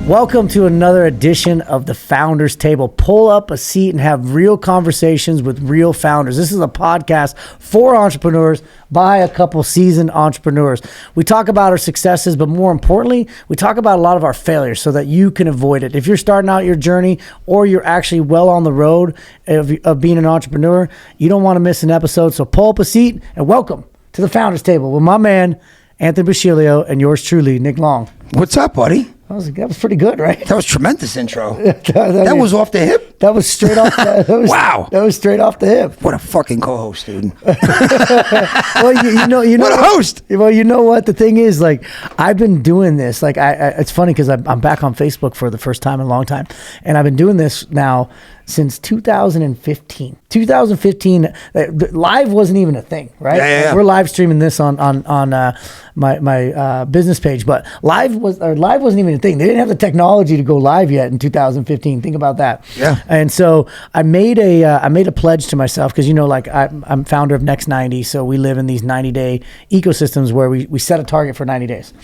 Welcome to another edition of the Founders Table. Pull up a seat and have real conversations with real founders. This is a podcast for entrepreneurs by a couple seasoned entrepreneurs. We talk about our successes, but more importantly, we talk about a lot of our failures so that you can avoid it. If you're starting out your journey or you're actually well on the road of being an entrepreneur, you don't want to miss an episode. So pull up a seat and welcome to the Founders Table with my man, Anthony Busciglio, and yours truly, Nick Long. What's up, buddy? That was pretty good, right? That was tremendous intro. that was off the hip? That was straight off the Wow. That was straight off the hip. What a fucking co-host, dude. Well, you know what a host. Well, you know what? The thing is, like, I've been doing this. Like, it's funny because I'm back on Facebook for the first time in a long time. And I've been doing this now since 2015. 2015, live wasn't even a thing, right? Yeah. We're live streaming this on my business page, but live wasn't even a thing. They didn't have the technology to go live yet in 2015. Think about that. Yeah. And so I made a pledge to myself because, you know, like I'm founder of Next 90, so we live in these 90-day ecosystems where we set a target for 90 days.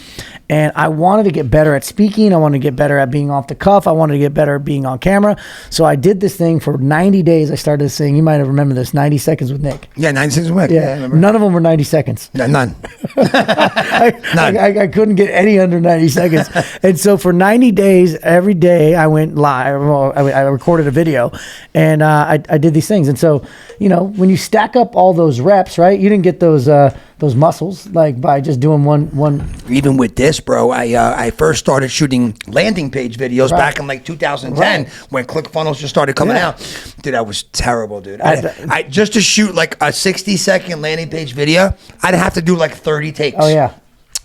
And I wanted to get better at speaking. I wanted to get better at being off the cuff. I wanted to get better at being on camera. So I did this thing for 90 days. I started this thing. You might have remembered this, 90 Seconds with Nick. Yeah, 90 seconds with Nick. Yeah, I remember. None of them were 90 seconds. Yeah, none. I couldn't get any under 90 seconds. And so for 90 days, every day I went live. I recorded a video and I did these things. And so, you know, when you stack up all those reps, right, you didn't get those muscles like by just doing one. Even with this, bro, I first started shooting landing page videos back in like 2010 when ClickFunnels just started coming out. Dude, that was terrible, dude. I just to shoot like a 60-second landing page video, I'd have to do like 30 takes. Oh yeah.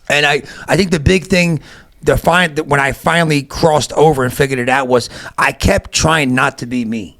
And I think the big thing when I finally crossed over and figured it out was I kept trying not to be me.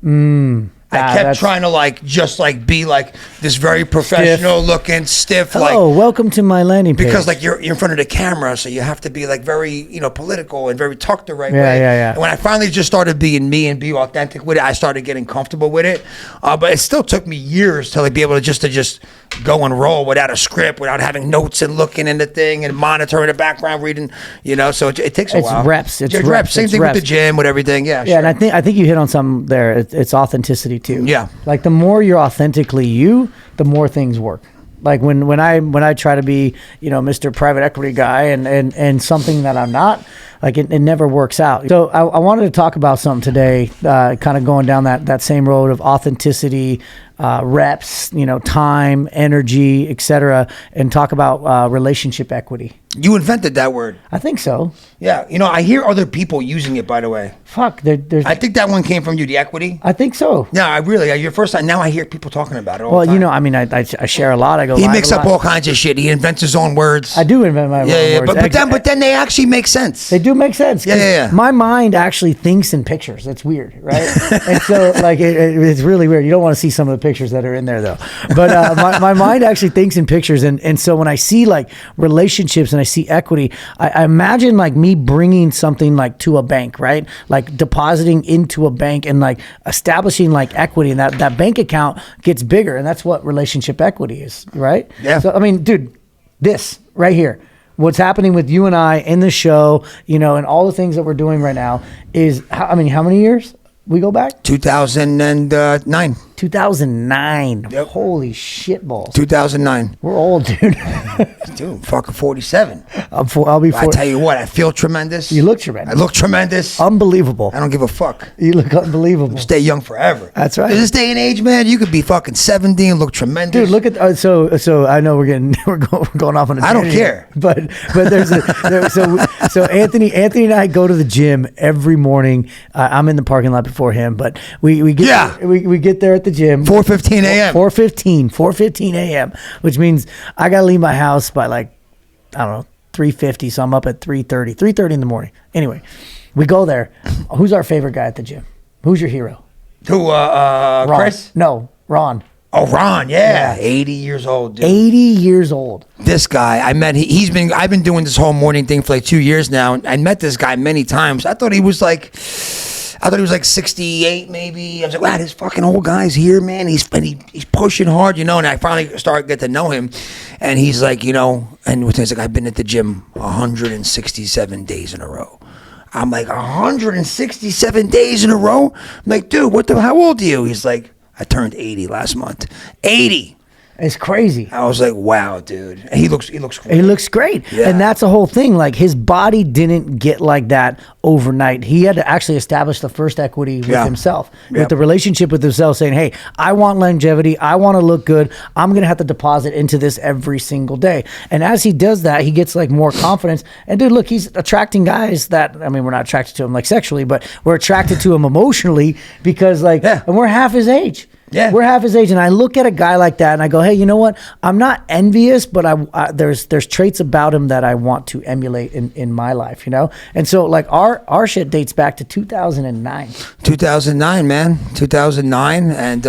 I kept trying to just be like this very professional looking stiff. Hello, welcome to my landing page. Because like you're in front of the camera, so you have to be like very, you know, political and very tucked the right way. Yeah. And when I finally just started being me and be authentic with it, I started getting comfortable with it. But it still took me years to like be able to just go and roll without a script, without having notes and looking in the thing and monitoring the background, reading, you know. So it takes a while. It's reps. It's reps. Same thing with the gym, with everything. Yeah. Yeah, sure. And I think you hit on something there. It's authenticity too. Yeah. Like the more you're authentically you, the more things work. Like when I try to be, you know, Mr. Private Equity guy and something that I'm not, like it never works out. So I wanted to talk about something today, kind of going down that same road of authenticity, reps, you know, time, energy, etc., and talk about relationship equity. You invented that word. I think so. Yeah. You know, I hear other people using it, by the way. Fuck. There's. I think that one came from you, the equity. I think so. Yeah, I really. Your first time. Now I hear people talking about it all the time. Well, you know, I mean, I share a lot. I go. He makes up all kinds of shit. He invents his own words. I do invent my own words. But then they actually make sense. They do make sense. Yeah. My mind actually thinks in pictures. It's weird, right? And so, like, it's really weird. You don't want to see some of the pictures that are in there, though. But my mind actually thinks in pictures. And so when I see, like, relationships and I see equity, I imagine, like, me bringing something, like, to a bank, right? Like, depositing into a bank and, like, establishing, like, equity. And that bank account gets bigger. And that's what relationship equity is, right? Yeah. So, I mean, dude, this right here. What's happening with you and I in the show, you know, and all the things that we're doing right now is, how many years we go back? 2009. 2009. Yep. Holy shit balls. 2009. We're old, dude. Dude, fucking 47. I'll be 40. I tell you what, I feel tremendous. You look tremendous. I look tremendous. Unbelievable. I don't give a fuck. You look unbelievable. Stay young forever. That's right. In this day and age, man, you could be fucking 70 and look tremendous. Dude, look at so I know we're going off on a I don't care. But so Anthony and I go to the gym every morning. I'm in the parking lot before him, but we get there at the gym 4:15 a.m. 4:15 a.m., which means I gotta leave my house by like, I don't know, 3:50. So I'm up at 3:30 in the morning. Anyway, we go there. Who's our favorite guy at the gym? Who's your hero? Who? Ron. Chris? No, Ron. Oh, Ron, yeah. 80 years old, dude. 80 years old. This guy, I've been doing this whole morning thing for like 2 years now. I met this guy many times. I thought he was like 68 maybe. I was like, wow, this fucking old guy's here, man. He's pushing hard, you know. And I finally started getting to know him. And he's like, you know, and he's like, I've been at the gym 167 days in a row. I'm like, 167 days in a row? I'm like, dude, how old are you? He's like, I turned 80 last month. 80. It's crazy. I was like, wow, dude. And he looks great. He looks great. Yeah. And that's the whole thing. Like, his body didn't get like that overnight. He had to actually establish the first equity with himself, with the relationship with himself, saying, hey, I want longevity. I want to look good. I'm going to have to deposit into this every single day. And as he does that, he gets like more confidence. And dude, look, he's attracting guys that, I mean, we're not attracted to him like sexually, but we're attracted to him emotionally because like, and we're half his age. Yeah, we're half his age, and I look at a guy like that, and I go, "Hey, you know what? I'm not envious, but there's traits about him that I want to emulate in my life, you know." And so, like our shit dates back to 2009. 2009, man, 2009, and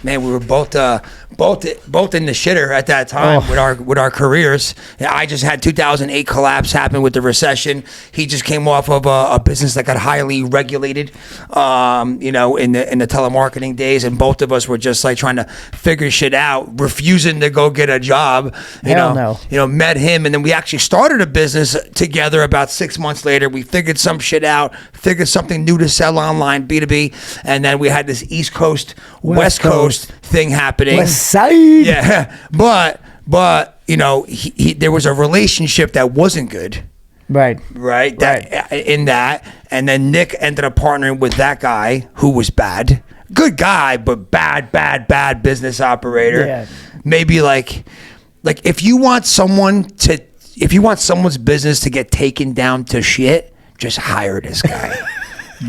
man, we were both in the shitter at that time with our careers. I just had 2008 collapse happen with the recession. He just came off of a business that got highly regulated, you know, in the telemarketing days, and both of us were just like trying to figure shit out, refusing to go get a job. You know, met him, and then we actually started a business together. About 6 months later, we figured some shit out, figured something new to sell online, B2B, and then we had this East Coast, West Coast thing happening. West Side. Yeah, but you know, there was a relationship that wasn't good. Right. In that, and then Nick ended up partnering with that guy who was bad. Good guy, but bad business operator. Yeah. Maybe like if you want someone's business to get taken down to shit, just hire this guy.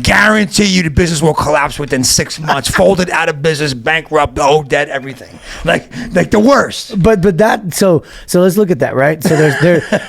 Guarantee you the business will collapse within 6 months, folded out of business, bankrupt, owed debt, everything. Like the worst. But that so let's look at that, right? So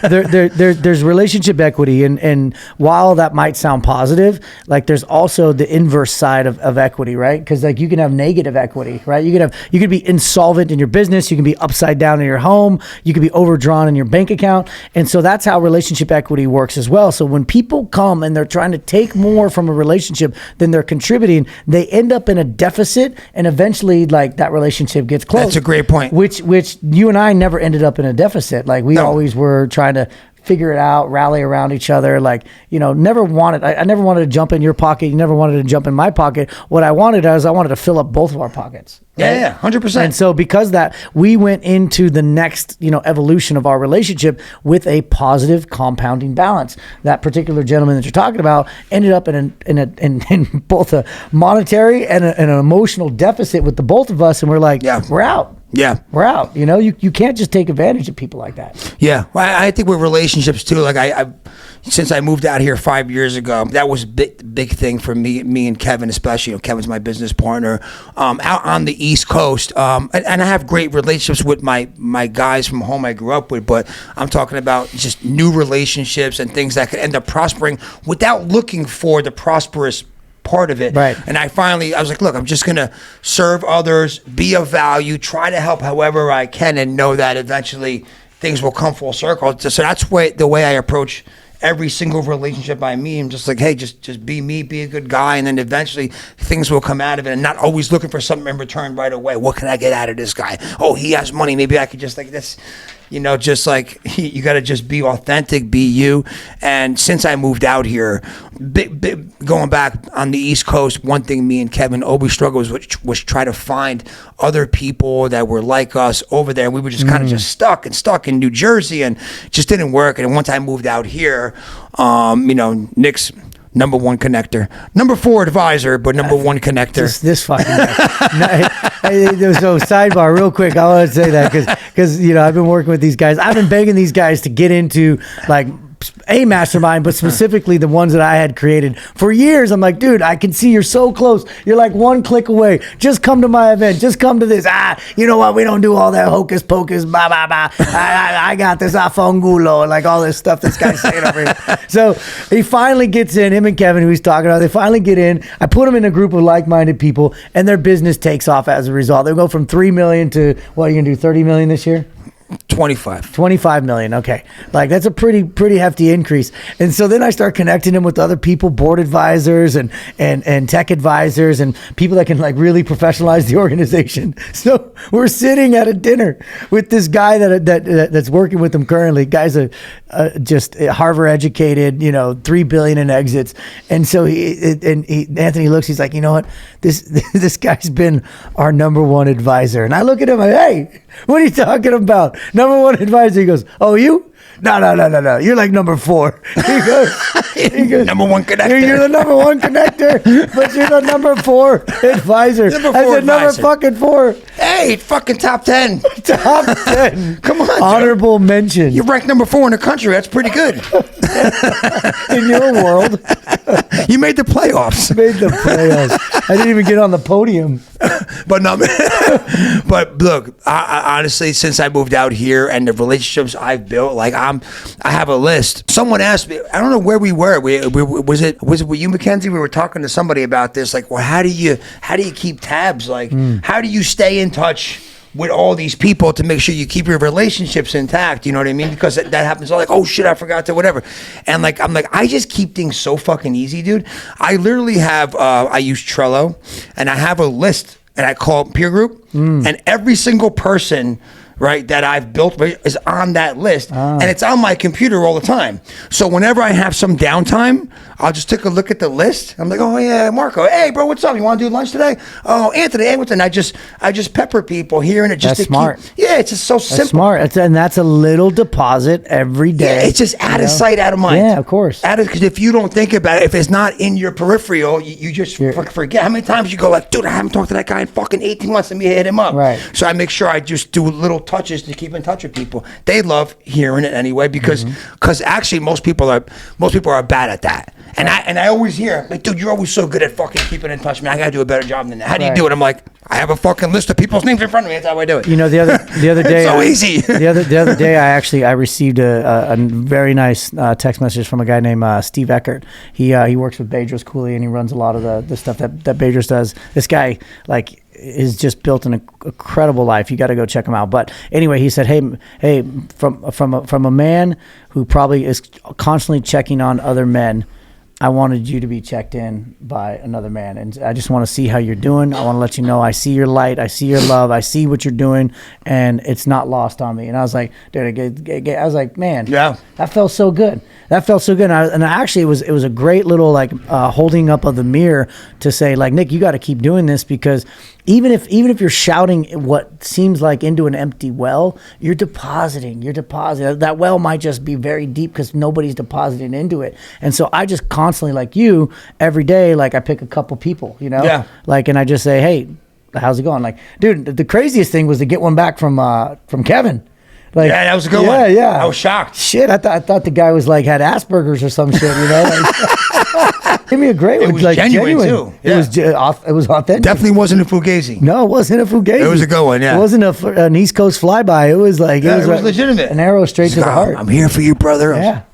there's relationship equity, and while that might sound positive, like there's also the inverse side of equity, right? Because like you can have negative equity, right? You could be insolvent in your business, you can be upside down in your home, you could be overdrawn in your bank account, and so that's how relationship equity works as well. So when people come and they're trying to take more from a relationship than they're contributing, they end up in a deficit, and eventually like that relationship gets closed. That's a great point. Which you and I never ended up in a deficit. Like we always were trying to figure it out, rally around each other. Like, you know, I never wanted to jump in your pocket. You never wanted to jump in my pocket. What I wanted to fill up both of our pockets. Right? Yeah, 100%. And so because that, we went into the next, you know, evolution of our relationship with a positive compounding balance. That particular gentleman that you're talking about ended up in both a monetary and an emotional deficit with the both of us. And we're like, we're out. Yeah, we're out. You know, you can't just take advantage of people like that. Yeah, well, I think with relationships too. Like I since I moved out here 5 years ago, that was big thing for me and Kevin, especially. You know, Kevin's my business partner out on the East Coast, and I have great relationships with my guys from home I grew up with. But I'm talking about just new relationships and things that could end up prospering without looking for the prosperous part of it. Right. And I was like, look, I'm just going to serve others, be of value, try to help however I can, and know that eventually things will come full circle. So that's the way I approach every single relationship I meet. I'm just like, hey, just be me, be a good guy, and then eventually things will come out of it, and not always looking for something in return right away. What can I get out of this guy? Oh, he has money. Maybe I could just like this. You know, just like you got to just be authentic, be you. And since I moved out here, going back on the East Coast, one thing me and Kevin always struggled was try to find other people that were like us over there. We were just kind of just stuck in New Jersey, and it just didn't work. And once I moved out here, you know, Nick's number one connector, number 4 advisor, but number 1 connector. This fucking guy. So sidebar real quick, I want to say that because you know, I've been working with these guys. I've been begging these guys to get into like a mastermind, but specifically the ones that I had created for years. I'm like, dude, I can see you're so close. You're like 1 click away. Just come to my event. Just come to this. You know what? We don't do all that hocus pocus, blah, blah, blah. I got this afongulo, like all this stuff this guy's saying over here. So he finally gets in, him and Kevin, who he's talking about, they finally get in. I put them in a group of like-minded people, and their business takes off as a result. They go from 3 million to, what are you going to do, 30 million this year? 25 million. Okay. Like that's a pretty hefty increase. And so then I start connecting him with other people, board advisors and tech advisors and people that can like really professionalize the organization. So we're sitting at a dinner with this guy that's working with him currently. Guy's just Harvard educated, 3 billion in exits. And so Anthony looks, he's like, you know what? This guy's been our number one advisor. And I look at him like, hey, what are you talking about? Number one advisor. He goes, oh, you? No. You're like number 4. He goes, number one connector. You're the number 1 connector, but you're the number 4 advisor. I said number fucking 4. Hey, fucking top 10. Top 10. Come on, honorable mention. You're ranked number 4 in the country. That's pretty good. In your world. You made the playoffs. I didn't even get on the podium. But no, but look, I honestly, since I moved out here and the relationships I've built, like I have a list. Someone asked me, I don't know where we were. Was it with you, Mackenzie? We were talking to somebody about this. Like, well, how do you keep tabs? Like, how do you stay in touch with all these people to make sure you keep your relationships intact? You know what I mean? Because that happens. Like, oh shit, I forgot to whatever. And like, I'm like, I just keep things so fucking easy, dude. I literally have, I use Trello and I have a list and I call it peer group and every single person, right, that I've built is on that list and it's on my computer all the time. So whenever I have some downtime, I'll just take a look at the list. I'm like, oh yeah, Marco, hey bro, what's up? You want to do lunch today? Oh, Anthony, hey, what's up? And I just pepper people here and it just that's smart. Yeah, it's just so simple. That's smart. And that's a little deposit every day. Yeah, it's just out of sight, out of mind. Yeah, of course. Because if you don't think about it, if it's not in your peripheral, you just forget. How many times you go like, dude, I haven't talked to that guy in fucking 18 months. Let me hit him up. Right. So I make sure I just do little touches to keep in touch with people. They love hearing it anyway because actually most people are bad at that. And I always hear like, dude, you're always so good at fucking keeping in touch. Man, I gotta do a better job than that. How do you do it? I'm like, I have a fucking list of people's names in front of me. That's how I do it. The other day, it's so easy. the other day, I received a very nice text message from a guy named Steve Eckert. He works with Bedros Cooley and he runs a lot of the stuff that Bedros does. This guy like is just built an incredible life. You got to go check him out. But anyway, he said, hey, from a man who probably is constantly checking on other men, I wanted you to be checked in by another man. And I just want to see how you're doing. I want to let you know I see your light. I see your love. I see what you're doing. And it's not lost on me. And I was like, dude, I was like, man, yeah, that felt so good. And actually, it was a great little like holding up of the mirror to say like, Nick, you got to keep doing this because even if you're shouting what seems like into an empty well, you're depositing. That well might just be very deep because nobody's depositing into it. And so I just constantly, like you, every day, like I pick a couple people, like, and I just say, hey, how's it going? Like, dude, the craziest thing was to get one back from Kevin. Like, yeah, that was a good one. Yeah. I was shocked. Shit, I thought the guy was like had Asperger's or some shit, Like, give me a great one. It was like, genuine too. Yeah. It was authentic. Definitely wasn't a fugazi. No, it wasn't a fugazi. It was a good one. Yeah, it wasn't an East Coast flyby. It was like it was legitimate. An arrow straight to the heart. I'm here for you, brother. Yeah.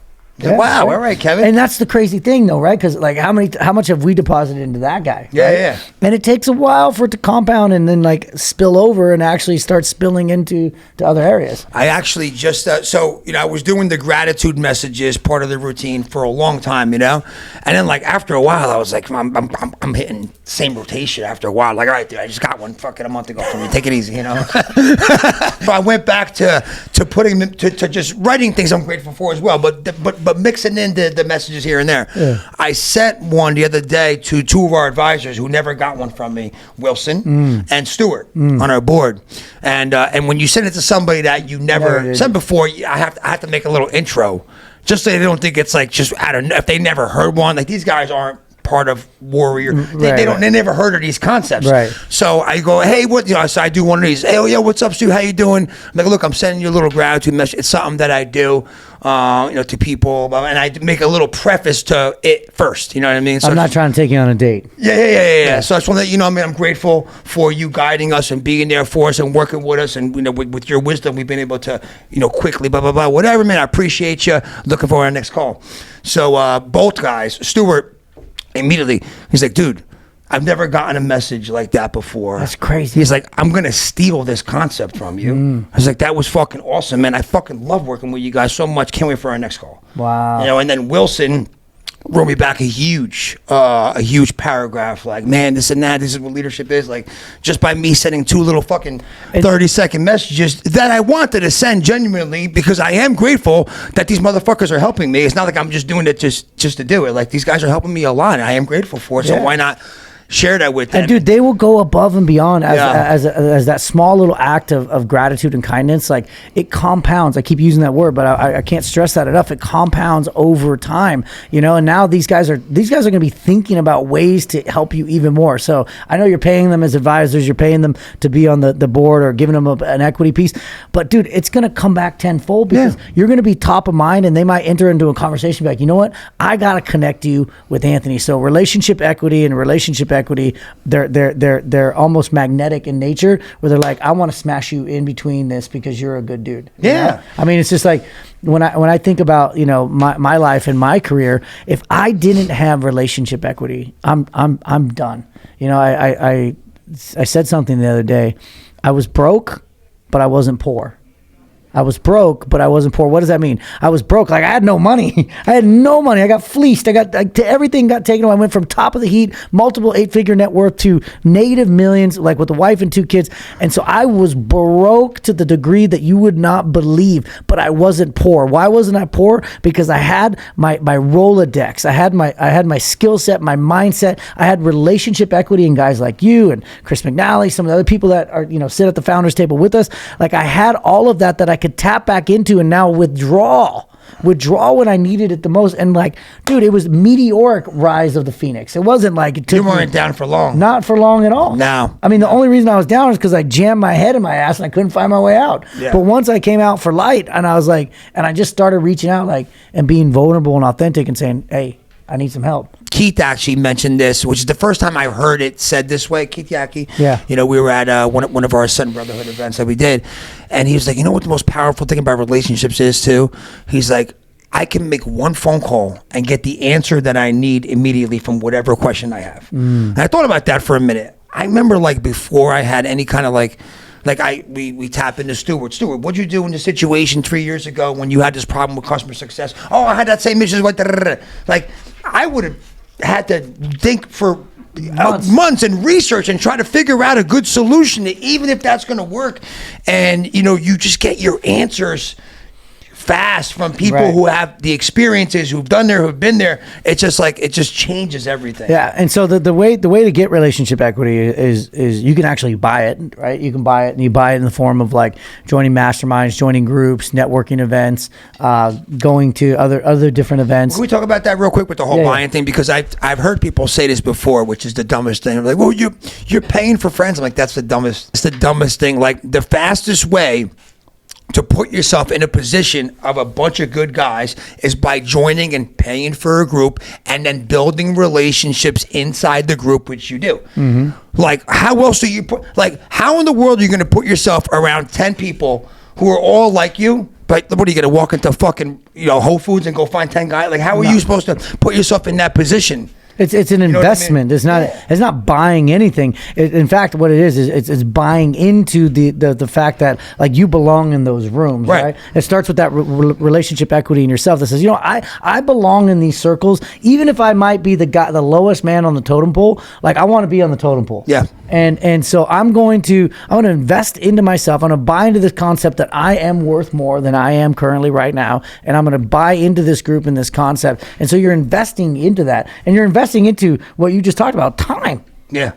Wow. All right, Kevin. And that's the crazy thing, though, right? Because like, how much have we deposited into that guy? Yeah, right? yeah. And it takes a while for it to compound and then like spill over and actually start spilling into other areas. I actually just I was doing the gratitude messages part of the routine for a long time, and then like after a while, I was like, I'm hitting the same rotation after a while. Like, all right, dude, I just got one fucking a month ago from you. Take it easy, So I went back to putting them to just writing things I'm grateful for as well, but mixing in the messages here and there. Yeah. I sent one the other day to 2 of our advisors who never got one from me, Wilson and Stuart on our board. And when you send it to somebody that you never sent before, I have to make a little intro just so they don't think it's like just if they never heard one. Like these guys aren't part of Warrior. They never heard of these concepts. Right. So I go, hey, what? So I do one of these. Hey, oh yeah, what's up, Stu? How you doing? I'm like, look, I'm sending you a little gratitude message. It's something that I do, to people, and I make a little preface to it first. You know what I mean? So I'm not trying to take you on a date. Yeah. So I just want to let you know, I'm grateful for you guiding us and being there for us and working with us, and with your wisdom, we've been able to, quickly, blah blah blah, whatever, man. I appreciate you. Looking for our next call. So both guys, Stuart. Immediately, he's like, dude, I've never gotten a message like that before. That's crazy. He's like, I'm going to steal this concept from you. I was like, that was fucking awesome, man. I fucking love working with you guys so much. Can't wait for our next call. Wow. You know, and then Wilson wrote me back a huge paragraph, like, man, this and that, this is what leadership is, like, just by me sending 2 little fucking 30-second messages that I wanted to send genuinely, because I am grateful that these motherfuckers are helping me. It's not like I'm just doing it just to do it. Like, these guys are helping me a lot, and I am grateful for it. So why not share that with them? And dude, they will go above and beyond as that small little act of gratitude and kindness. Like, it compounds. I keep using that word, but I can't stress that enough. It compounds over time, you know. And now these guys are going to be thinking about ways to help you even more. So I know you're paying them as advisors, you're paying them to be on the board or giving them an equity piece, but dude, it's going to come back tenfold, because you're going to be top of mind, and they might enter into a conversation like, you know what, I got to connect you with Anthony. So relationship equity and relationship equity, they're almost magnetic in nature, where they're like, I want to smash you in between this because you're a good dude. You know? I mean, it's just like when I think about, you know, my life and my career, if I didn't have relationship equity, I'm done. You know, I said something the other day. I was broke, but I wasn't poor. I was broke, but I wasn't poor. What does that mean? I was broke. Like, I had no money. I had no money. I got fleeced. Everything got taken away. I went from top of the heat, multiple 8-figure net worth, to negative millions, like with a wife and 2 kids. And so I was broke to the degree that you would not believe, but I wasn't poor. Why wasn't I poor? Because I had my Rolodex. I had my skill set, my mindset. I had relationship equity in guys like you and Chris McNally, some of the other people that are, you know, sit at the founders table with us. Like, I had all of that I could tap back into, and now withdraw when I needed it the most. And like, dude, it was meteoric rise of the Phoenix. It wasn't like it took You weren't down for long. Not for long at all. No. I mean, the only reason I was down is because I jammed my head in my ass and I couldn't find my way out. But once I came out for light, and I was like, and I just started reaching out, like, and being vulnerable and authentic and saying, hey, I need some help. Keith actually mentioned this, which is the first time I heard it said this way. Keith Yackey. Yeah. You know, we were at one of our Son Brotherhood events that we did, and he was like, you know what the most powerful thing about relationships is too? He's like, I can make one phone call and get the answer that I need immediately from whatever question I have. And I thought about that for a minute. I remember, like, before I had any kind of we tap into Stuart. Stuart, what'd you do in the situation 3 years ago when you had this problem with customer success? Oh, I had that same issue. Like, I would have had to think for months and research and try to figure out a good solution, even if that's going to work. And, you know, you just get your answers fast from people who have the experiences, who've done there, who've been there. It's just like, it just changes everything. Yeah. And so the way to get relationship equity is you can actually buy it, right? You can buy it, and you buy it in the form of like joining masterminds, joining groups, networking events, going to other different events. Can we talk about that real quick with the whole buying thing? Because I've heard people say this before, which is the dumbest thing. I'm like, well, you're paying for friends. I'm like, that's the dumbest. It's the dumbest thing. Like, the fastest way to put yourself in a position of a bunch of good guys is by joining and paying for a group, and then building relationships inside the group, which you do. Like, how else do you how in the world are you going to put yourself around 10 people who are all like you? Like, what are you going to walk into fucking, you know, Whole Foods and go find 10 guys? Like, how are you supposed to put yourself in that position? It's an investment. I mean? It's not buying anything. In fact, what it is it's buying into the fact that, like, you belong in those rooms, right? It starts with that relationship equity in yourself that says, you know, I belong in these circles, even if I might be the lowest man on the totem pole. Like, I want to be on the totem pole. Yeah. And so I'm going to invest into myself. I'm going to buy into this concept that I am worth more than I am currently right now, and I'm going to buy into this group and this concept. And so you're investing into that, and you're investing into what you just talked about, time.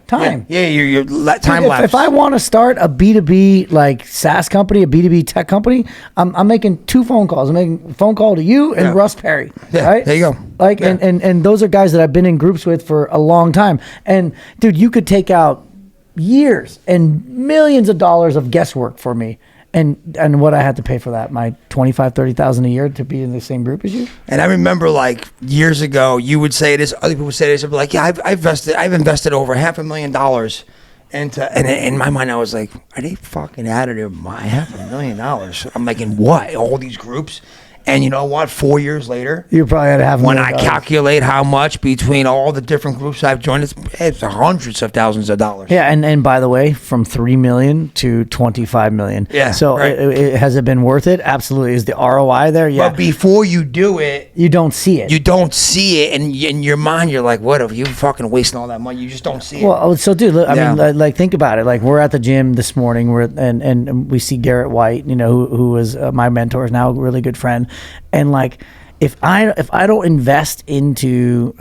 Time. Yeah, your time lapse. If I want to start a B2B like SaaS company, a B2B tech company, I'm making 2 phone calls. I'm making a phone call to you and Russ Perry. Right? There you go. Like, and those are guys that I've been in groups with for a long time. And dude, you could take out years and millions of dollars of guesswork for me. And what I had to pay for that, my $25,000-$30,000 a year to be in the same group as you. And I remember, like, years ago, you would say this, other people would say this, I'd be like, yeah, I've invested over $500,000 into, and in my mind I was like, are they fucking out of their mind? $500,000? I'm like, in what? All these groups? And you know what? 4 years later, You probably had to have when I calculate how much between all the different groups I've joined, it's hundreds of thousands of dollars. Yeah, and by the way, from 3 million to 25 million. Yeah. So has it been worth it? Absolutely. Is the ROI there? Yeah. But before you do it, you don't see it. You don't see it, and in your mind, you're like, "What? Are you fucking wasting all that money? You just don't see it." Well, so dude, look, I mean, like think about it. Like we're at the gym this morning, and we see Garrett White, you know, who was my mentor, is now a really good friend, and like. If I don't invest into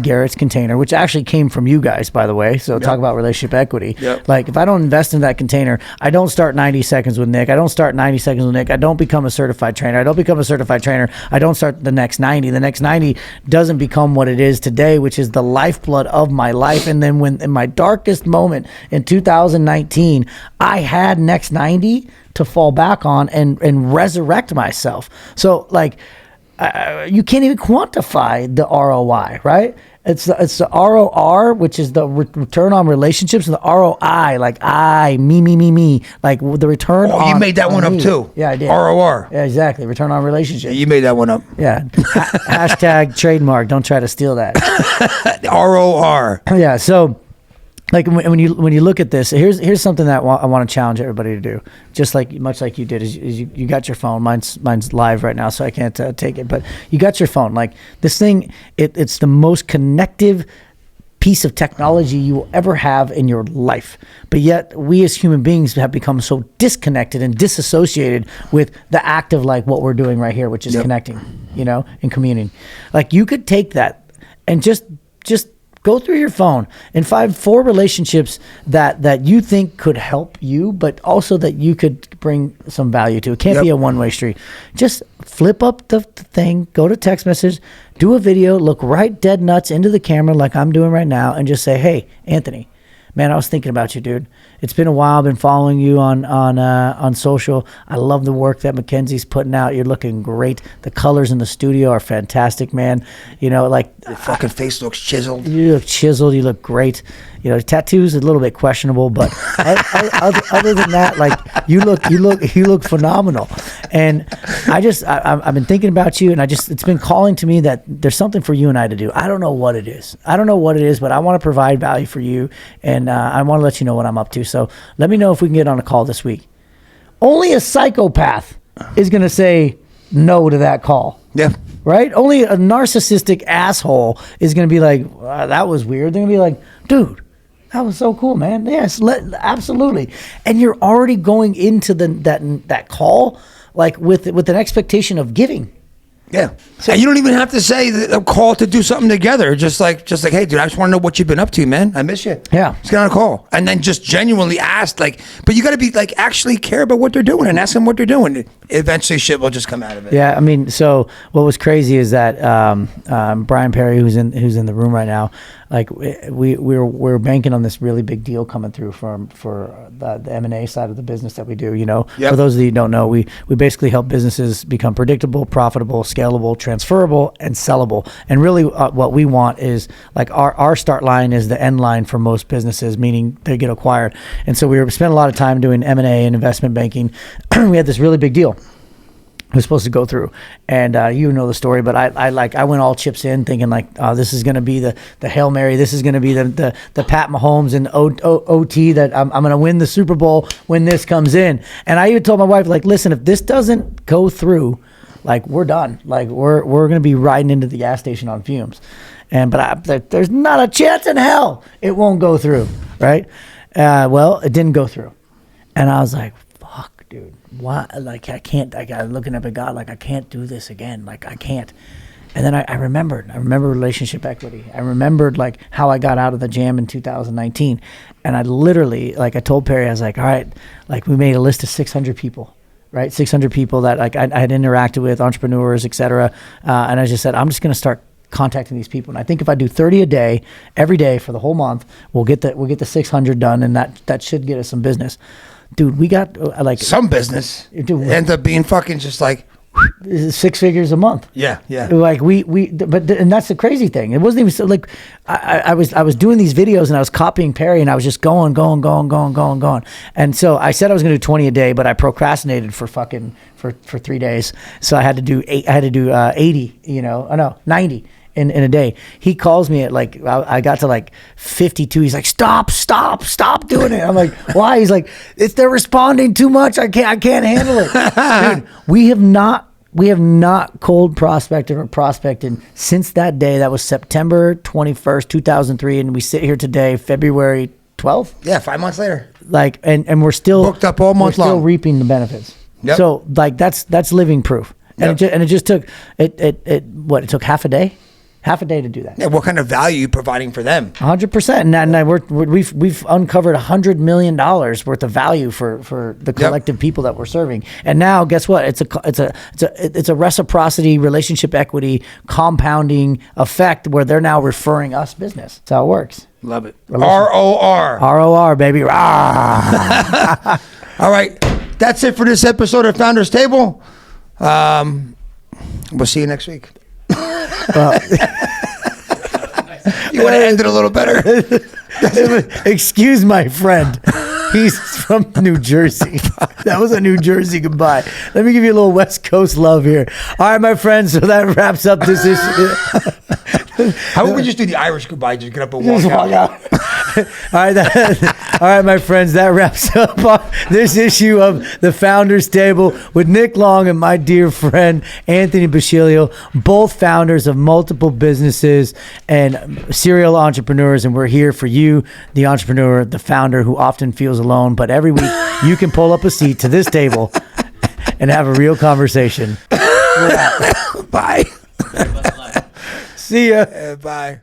Garrett's container, which actually came from you guys, by the way, so talk about relationship equity. Yep. Like if I don't invest in that container, I don't start 90 seconds with Nick. I don't start 90 seconds with Nick. I don't become a certified trainer. I don't become a certified trainer. I don't start the next 90. The next 90 doesn't become what it is today, which is the lifeblood of my life. And then when in my darkest moment in 2019, I had next 90 to fall back on and resurrect myself. So like. You can't even quantify the ROI, right? It's the ROR, which is the return on relationships, and the ROI, like me, like the return on. Oh, you made that one up too. Yeah, I did. ROR. Yeah, exactly. Return on relationships. You made that one up. Yeah. Hashtag trademark. Don't try to steal that. ROR. Yeah. So. Like when you look at this, here's something that I want to challenge everybody to do. Just like much like you did, is you got your phone. Mine's live right now, so I can't take it. But you got your phone. Like this thing, it's the most connective piece of technology you will ever have in your life. But yet we as human beings have become so disconnected and disassociated with the act of like what we're doing right here, which is connecting, you know, and communing. Like you could take that and just go through your phone and find 4 relationships that you think could help you, but also that you could bring some value to. It can't be a one-way street. Just flip up the thing, go to text message, do a video, look right dead nuts into the camera like I'm doing right now, and just say, "Hey, Anthony, man, I was thinking about you, dude. It's been a while. I've been following you on social. I love the work that Mackenzie's putting out. You're looking great. The colors in the studio are fantastic, man. You know, like your fucking face looks chiseled. You look chiseled. You look great. You know, tattoos are a little bit questionable, but other than that, like you look phenomenal. And I've been thinking about you, and it's been calling to me that there's something for you and I to do. I don't know what it is. But I want to provide value for you, and I want to let you know what I'm up to. So let me know if we can get on a call this week. Only a psychopath is going to say no to that call. Yeah. Right? Only a narcissistic asshole is going to be like, that was weird. They're going to be like, dude, that was so cool, man. Yes, absolutely. And you're already going into that call like with an expectation of giving. Yeah. So you don't even have to say a call to do something together. Just like, hey, dude, I just want to know what you've been up to, man. I miss you. Yeah. Let's get on a call. And then just genuinely ask, like, but you got to be like, actually care about what they're doing and ask them what they're doing. Eventually shit will just come out of it. Yeah. I mean, so what was crazy is that Brian Perry, who's in the room right now, like we're banking on this really big deal coming through for the M&A side of the business that we do. You know, for those of you who don't know, we basically help businesses become predictable, profitable, scalable, transferable, and sellable. And really, what we want is like our start line is the end line for most businesses, meaning they get acquired. And so we spent a lot of time doing M&A and investment banking. We had this really big deal was supposed to go through, and you know the story, but I went all chips in thinking like, this is going to be the Hail Mary, this is going to be the Pat Mahomes and OT that I'm going to win the Super Bowl when this comes in. And I even told my wife, like, listen, if this doesn't go through, like we're done, like we're going to be riding into the gas station on fumes. But there's not a chance in hell it won't go through, right? Well, it didn't go through, and I was like, fuck, dude. Why? Like I can't. I got looking up at God, like I can't do this again. Like I can't. And then I remembered relationship equity. I remembered like how I got out of the jam in 2019, and I literally, like I told Perry, I was like, all right, like we made a list of 600 people, right? 600 people that like I had interacted with, entrepreneurs, etc. And I just said, I'm just going to start contacting these people. And I think if I do 30 a day, every day for the whole month, we'll get the 600 done, and that should get us some business. Dude, we got like some business. Dude, end up being fucking just like 6 figures a month. Yeah. Like and that's the crazy thing. It wasn't even so, like I was doing these videos and I was copying Perry and I was just going. And so I said I was going to do 20 a day, but I procrastinated for 3 days. So I had to do 80, 90 in a day. He calls me at like, I got to like 52. He's like, stop doing it. I'm like, why? He's like, they're responding too much. I can't handle it. Dude, we have not cold prospected since that day. That was September 21st, 2003. And we sit here today, February 12th. Yeah. 5 months later. Like, and we're still booked up all month long. Still reaping the benefits. Yep. So like, that's living proof. And it just took, it took half a day to do that. Yeah, what kind of value are you providing for them? 100%. And we've uncovered $100 million worth of value for the collective people that we're serving. And now, guess what? It's a reciprocity, relationship equity, compounding effect where they're now referring us business. That's how it works. Love it. ROR. ROR, baby. All right. That's it for this episode of Founders Table. We'll see you next week. You want to end it a little better? Excuse my friend. He's from New Jersey. That was a New Jersey goodbye. Let me give you a little West Coast love here. All right, my friends. So that wraps up this issue. How about we just do the Irish goodbye? Just get up and walk out. All right, my friends. That wraps up this issue of the Founders Table with Nick Long and my dear friend Anthony Busciglio, both founders of multiple businesses and serial entrepreneurs. And we're here for you, the entrepreneur, the founder who often feels alone. But every week you can pull up a seat to this table and have a real conversation. Bye. See ya. Bye.